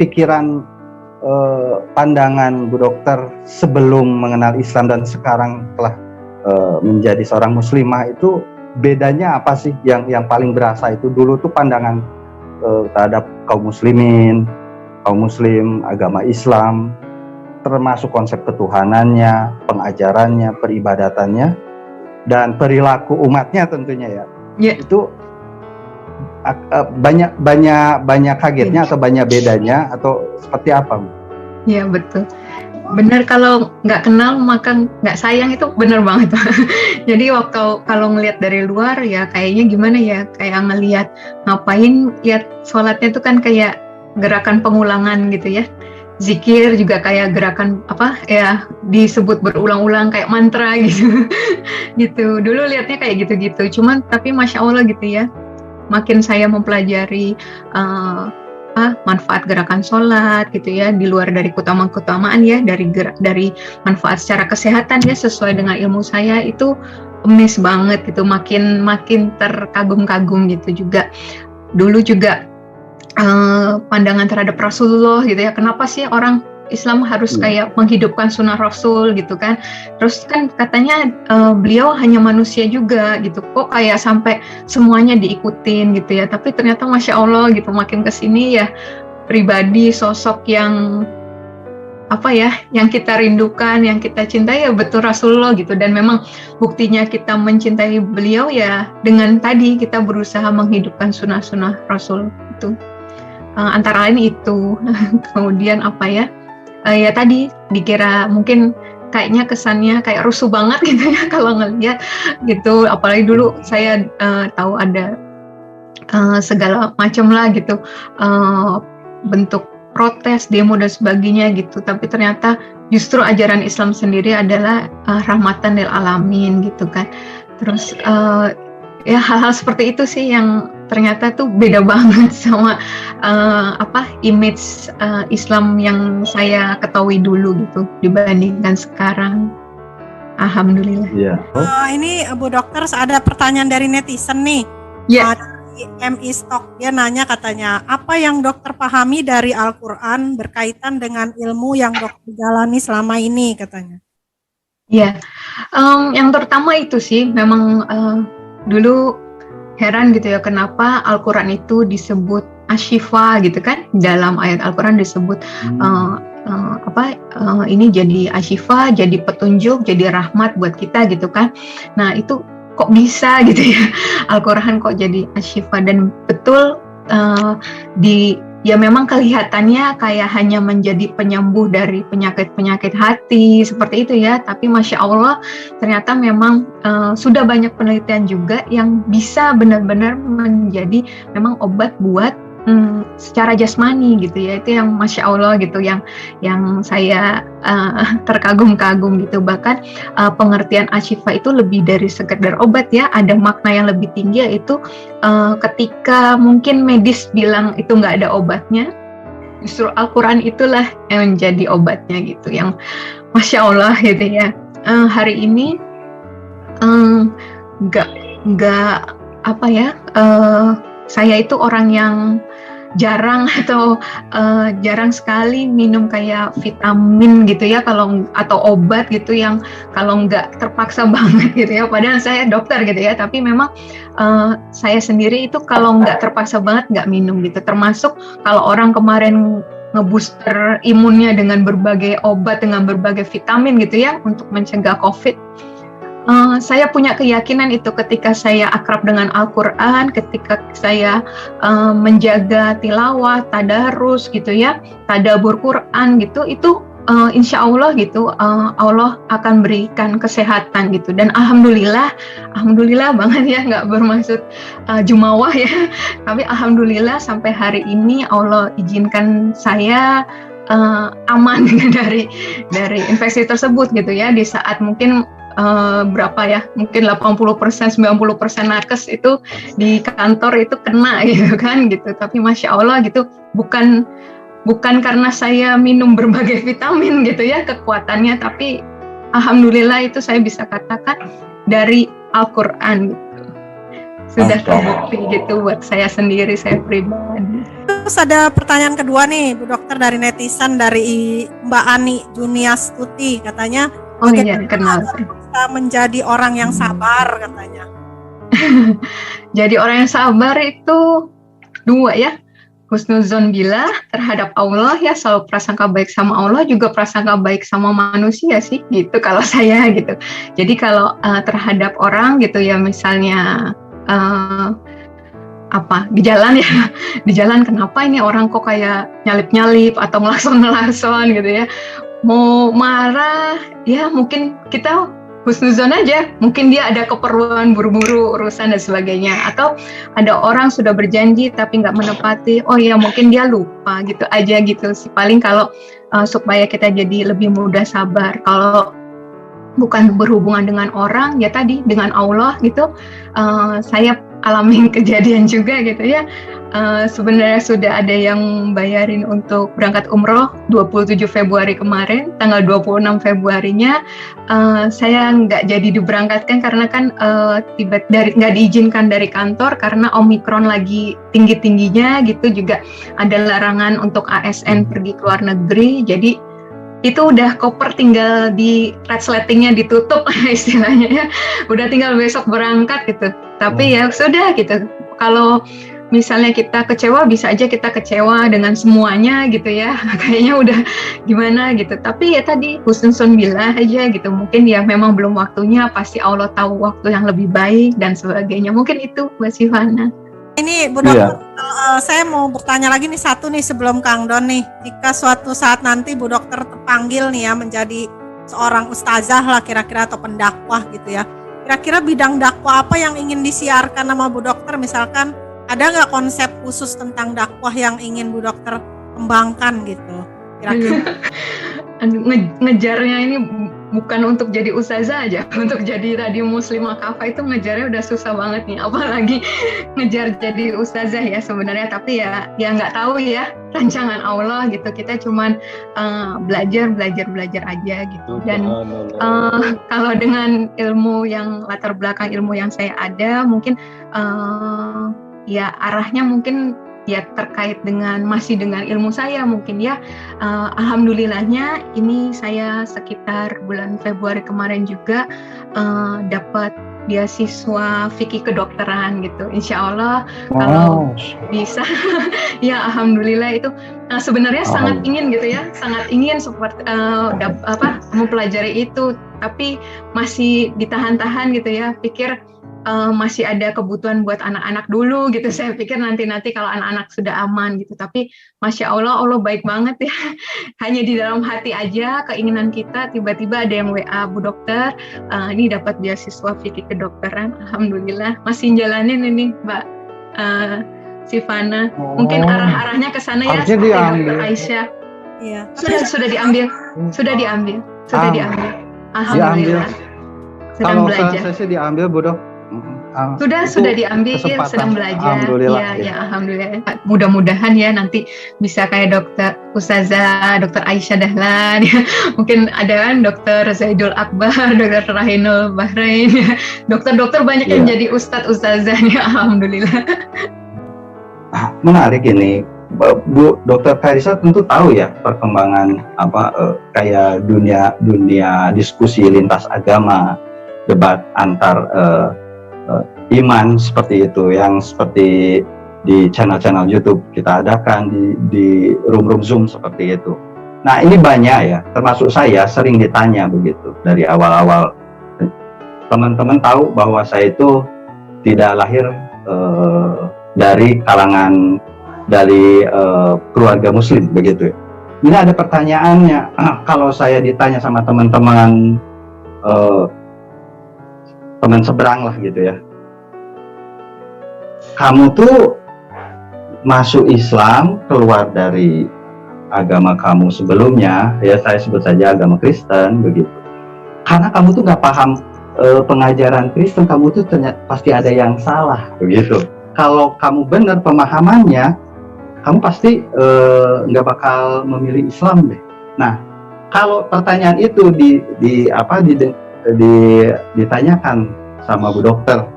pikiran pandangan Bu Dokter sebelum mengenal Islam dan sekarang telah menjadi seorang muslimah itu bedanya apa sih yang paling berasa itu? Dulu tuh pandangan terhadap kaum muslimin, kaum muslim, agama Islam, termasuk konsep ketuhanannya, pengajarannya, peribadatannya, dan perilaku umatnya tentunya ya. Itu banyak kagetnya atau banyak bedanya atau seperti apa? Ya betul, benar. Kalau nggak kenal maka nggak sayang, itu benar banget. Jadi waktu kalau ngelihat dari luar ya kayaknya gimana ya, kayak ngelihat ngapain, lihat sholatnya itu kan kayak gerakan pengulangan gitu ya. Zikir juga kayak gerakan apa ya, disebut berulang-ulang kayak mantra gitu. Gitu. Dulu lihatnya kayak gitu-gitu. Cuman tapi masya Allah gitu ya. Makin saya mempelajari manfaat gerakan sholat gitu ya, di luar dari keutamaan ya, dari manfaat secara kesehatan ya, sesuai dengan ilmu saya itu amazed banget gitu, makin terkagum-kagum gitu juga. Dulu juga pandangan terhadap Rasulullah gitu ya, kenapa sih orang Islam harus kayak menghidupkan sunnah Rasul gitu kan. Terus kan katanya beliau hanya manusia juga gitu, kok kayak sampai semuanya diikutin gitu ya. Tapi ternyata Masya Allah gitu, makin kesini ya pribadi sosok yang apa ya, yang kita rindukan, yang kita cintai ya betul Rasulullah gitu. Dan memang buktinya kita mencintai beliau ya dengan tadi kita berusaha menghidupkan sunnah-sunnah Rasul itu. Antara lain itu. Kemudian apa ya, ya tadi dikira mungkin kayaknya kesannya kayak rusuh banget gitu ya kalau ngeliat gitu, apalagi dulu saya tahu ada segala macam lah gitu, bentuk protes, demo dan sebagainya gitu, tapi ternyata justru ajaran Islam sendiri adalah rahmatan lil alamin gitu kan. Terus ya hal-hal seperti itu sih yang ternyata tuh beda banget sama image Islam yang saya ketahui dulu gitu dibandingkan sekarang. Alhamdulillah. Iya. Ini Bu Dokter, ada pertanyaan dari netizen nih. Iya. MI Stock, dia nanya katanya, apa yang dokter pahami dari Al-Quran berkaitan dengan ilmu yang dokter jalani selama ini katanya? Iya. Yang terutama itu sih memang dulu heran gitu ya, kenapa Al-Quran itu disebut asyifa gitu kan, dalam ayat Al-Quran disebut ini jadi asyifa, jadi petunjuk, jadi rahmat buat kita gitu kan. Nah itu kok bisa gitu ya, Al-Quran kok jadi asyifa. Dan betul ya memang kelihatannya kayak hanya menjadi penyembuh dari penyakit-penyakit hati seperti itu ya, tapi Masya Allah ternyata memang sudah banyak penelitian juga yang bisa benar-benar menjadi memang obat buat secara jasmani gitu ya. Itu yang Masya Allah gitu, yang saya terkagum-kagum gitu. Bahkan pengertian asyifa itu lebih dari sekedar obat ya, ada makna yang lebih tinggi, yaitu ketika mungkin medis bilang itu nggak ada obatnya, justru Al-Quran itulah yang menjadi obatnya gitu, yang Masya Allah gitu ya. Hari ini saya itu orang yang jarang jarang sekali minum kayak vitamin gitu ya, atau obat gitu yang kalau nggak terpaksa banget gitu ya. Padahal saya dokter gitu ya, tapi memang saya sendiri itu kalau nggak terpaksa banget nggak minum gitu. Termasuk kalau orang kemarin ngebooster imunnya dengan berbagai obat, dengan berbagai vitamin gitu ya untuk mencegah COVID. Saya punya keyakinan itu ketika saya akrab dengan Al-Quran, ketika saya menjaga tilawah, tadarus gitu ya, tadabbur Quran gitu, itu insya Allah gitu, Allah akan berikan kesehatan gitu. Dan alhamdulillah banget ya, nggak bermaksud jumawah ya, tapi alhamdulillah sampai hari ini Allah izinkan saya aman dari infeksi tersebut gitu ya. Di saat mungkin mungkin 80%, 90% nakes itu di kantor itu kena gitu kan gitu. Tapi Masya Allah gitu, bukan karena saya minum berbagai vitamin gitu ya kekuatannya, tapi alhamdulillah itu saya bisa katakan dari Al-Quran gitu. sudah terbukti gitu buat saya sendiri, saya pribadi. Terus ada pertanyaan kedua nih Bu Dokter dari netizen, dari Mbak Ani Juniastuti, katanya Oh iya, kenal. bisa menjadi orang yang sabar katanya. Jadi orang yang sabar itu dua ya, husnuzon billah terhadap Allah ya, selalu prasangka baik sama Allah, juga prasangka baik sama manusia sih gitu kalau saya gitu. Jadi kalau terhadap orang gitu ya, misalnya di jalan ya, di jalan kenapa ini orang kok kayak nyalip-nyalip atau ngelakson gitu ya, mau marah ya, mungkin kita husnuzon aja, mungkin dia ada keperluan buru-buru urusan dan sebagainya, atau ada orang sudah berjanji tapi nggak menepati, oh ya mungkin dia lupa gitu aja gitu sih paling. Kalau supaya kita jadi lebih mudah sabar, kalau bukan berhubungan dengan orang ya tadi dengan Allah gitu, saya alamin kejadian juga gitu ya. Sebenarnya sudah ada yang bayarin untuk berangkat umroh 27 Februari kemarin, tanggal 26 Februarinya saya nggak jadi diberangkatkan karena kan nggak diizinkan dari kantor karena Omikron lagi tinggi-tingginya gitu, juga ada larangan untuk ASN pergi ke luar negeri. Jadi itu udah koper tinggal di resletingnya ditutup istilahnya ya, udah tinggal besok berangkat gitu. Tapi ya sudah gitu, kalau misalnya kita kecewa, bisa aja kita kecewa dengan semuanya gitu ya, kayaknya udah gimana gitu. Tapi ya tadi husnuzon billah aja gitu, mungkin ya memang belum waktunya, pasti Allah tahu waktu yang lebih baik dan sebagainya. Mungkin itu Mbak Sivana. Ini Bu Dokter, saya mau bertanya lagi nih satu nih sebelum Kang Don nih. Jika suatu saat nanti Bu Dokter terpanggil nih ya menjadi seorang ustazah lah kira-kira atau pendakwah gitu ya, kira-kira bidang dakwah apa yang ingin disiarkan sama Bu Dokter? Misalkan ada nggak konsep khusus tentang dakwah yang ingin Bu Dokter kembangkan gitu kira-kira? Ngejarnya ini bukan untuk jadi ustazah aja, untuk jadi Radio Muslimah Kafa itu ngejarnya udah susah banget nih, apalagi ngejar jadi ustazah ya sebenarnya. Tapi ya nggak tahu ya, rancangan Allah gitu, kita cuman belajar aja gitu. Dan kalau dengan ilmu yang latar belakang ilmu yang saya ada, mungkin ya arahnya mungkin ya terkait dengan masih dengan ilmu saya mungkin ya. Alhamdulillahnya ini saya sekitar bulan Februari kemarin juga dapat beasiswa fikih kedokteran gitu. Insya Allah kalau bisa ya alhamdulillah itu sebenarnya sangat ingin gitu ya, sangat ingin seperti mempelajari itu, tapi masih ditahan-tahan gitu ya, pikir masih ada kebutuhan buat anak-anak dulu gitu. Saya pikir nanti kalau anak-anak sudah aman gitu. Tapi Masya Allah, Allah baik banget ya. Hanya di dalam hati aja keinginan kita, tiba-tiba ada yang WA, Bu Dokter, ini dapat beasiswa fikih kedokteran. Alhamdulillah, masih jalanin ini Mbak Sivana. Mungkin arah-arahnya ke sana ya, seperti Dokter Aisyah. Iya. Sudah diambil. Alhamdulillah. Sedang belajar. Kalau saya diambil, Bu Dok. Sudah diambil, sedang belajar. Alhamdulillah. Ya, alhamdulillah. Mudah-mudahan ya nanti bisa kayak Dokter Aisyah Dahlan ya. Mungkin ada kan Dokter Zaidul Akbar, Dokter Rahinul Bahrain ya. Dokter-dokter banyak yang jadi ustadzahnya, alhamdulillah. Menarik ini. Bu Dokter Karissa tentu tahu ya perkembangan kayak dunia diskusi lintas agama, debat antar iman seperti itu, yang seperti di channel-channel YouTube kita adakan, di room Zoom seperti itu. Nah ini banyak ya, termasuk saya sering ditanya begitu dari awal-awal. Teman-teman tahu bahwa saya itu tidak lahir dari kalangan keluarga Muslim begitu. Ini ada pertanyaannya, kalau saya ditanya sama teman-teman teman seberang lah gitu ya, kamu tuh masuk Islam keluar dari agama kamu sebelumnya, ya saya sebut saja agama Kristen begitu, karena kamu tuh nggak paham pengajaran Kristen, kamu tuh ternyata pasti ada yang salah begitu. Kalau kamu benar pemahamannya, kamu pasti nggak bakal memilih Islam deh. Nah, kalau pertanyaan itu ditanyakan sama Bu Dokter